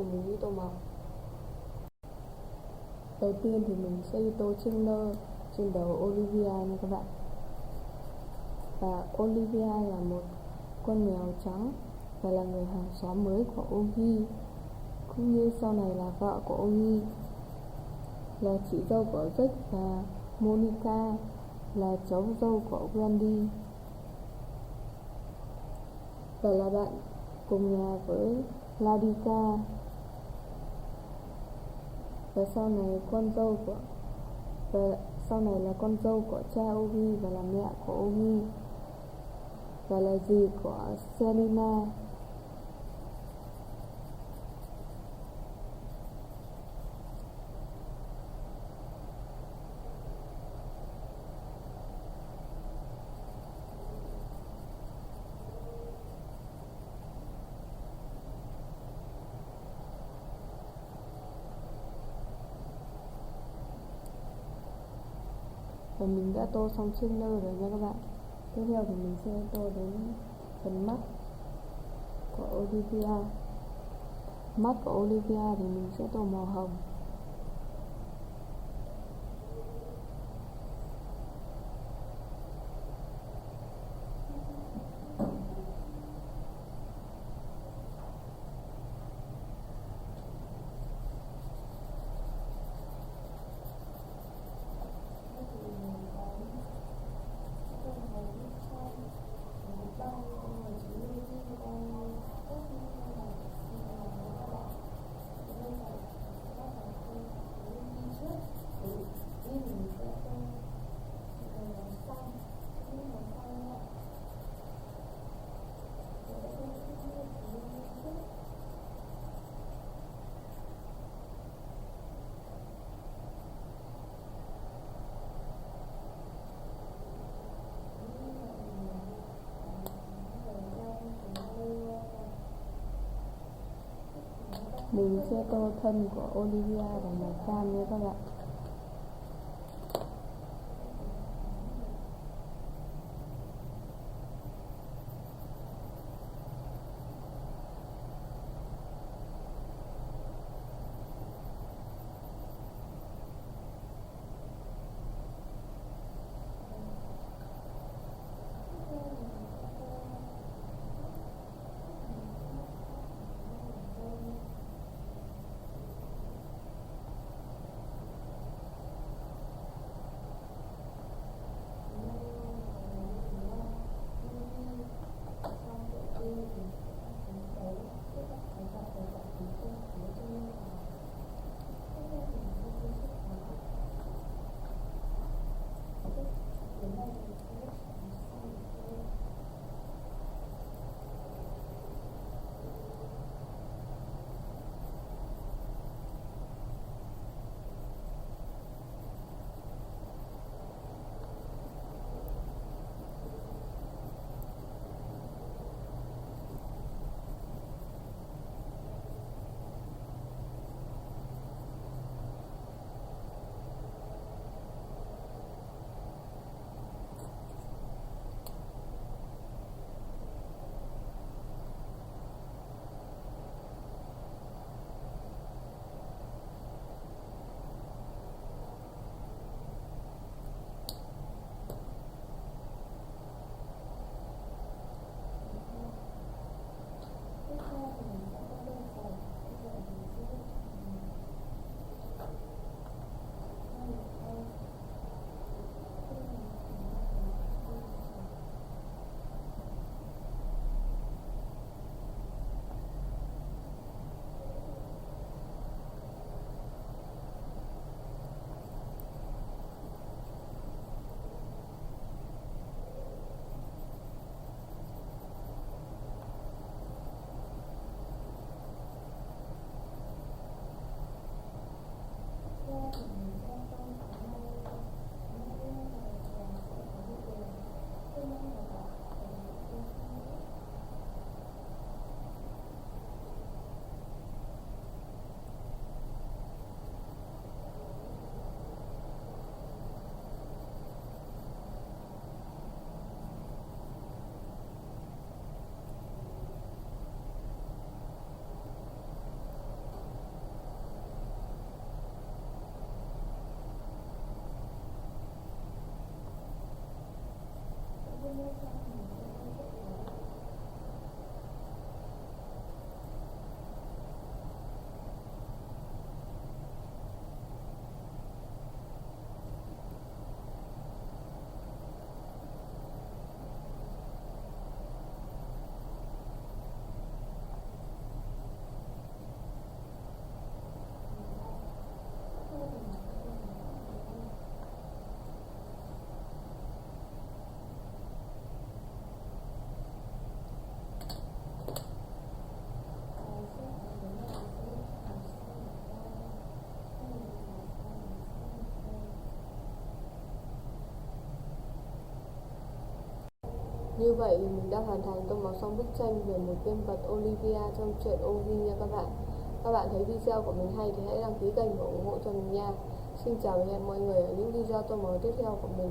mình ghi tô màu. Đầu tiên thì mình sẽ ghi tô trên đầu Olivia nha các bạn. Và Olivia là một con mèo trắng và là người hàng xóm mới của Oggi, cũng như sau này là vợ của Oggi, là chị dâu của Jack, và Monica là cháu dâu của Wendy, và là bạn cùng nhà với Ladika. Và sau này là con dâu của cha Oggi và là mẹ của Oggi, và là dì của Selina. Và mình đã tô xong trên nơ rồi nha các bạn. Tiếp theo thì mình sẽ tô đến phần mắt của Olivia. Mắt của Olivia thì mình sẽ tô màu hồng. Mình sẽ tô thân của Olivia bằng màu cam nha các bạn. Như vậy thì mình đã hoàn thành tô màu xong bức tranh về một nhân vật Olivia trong truyện Oggi nha các bạn. Các bạn thấy video của mình hay thì hãy đăng ký kênh và ủng hộ cho mình nha. Xin chào và hẹn mọi người ở những video tô màu tiếp theo của mình.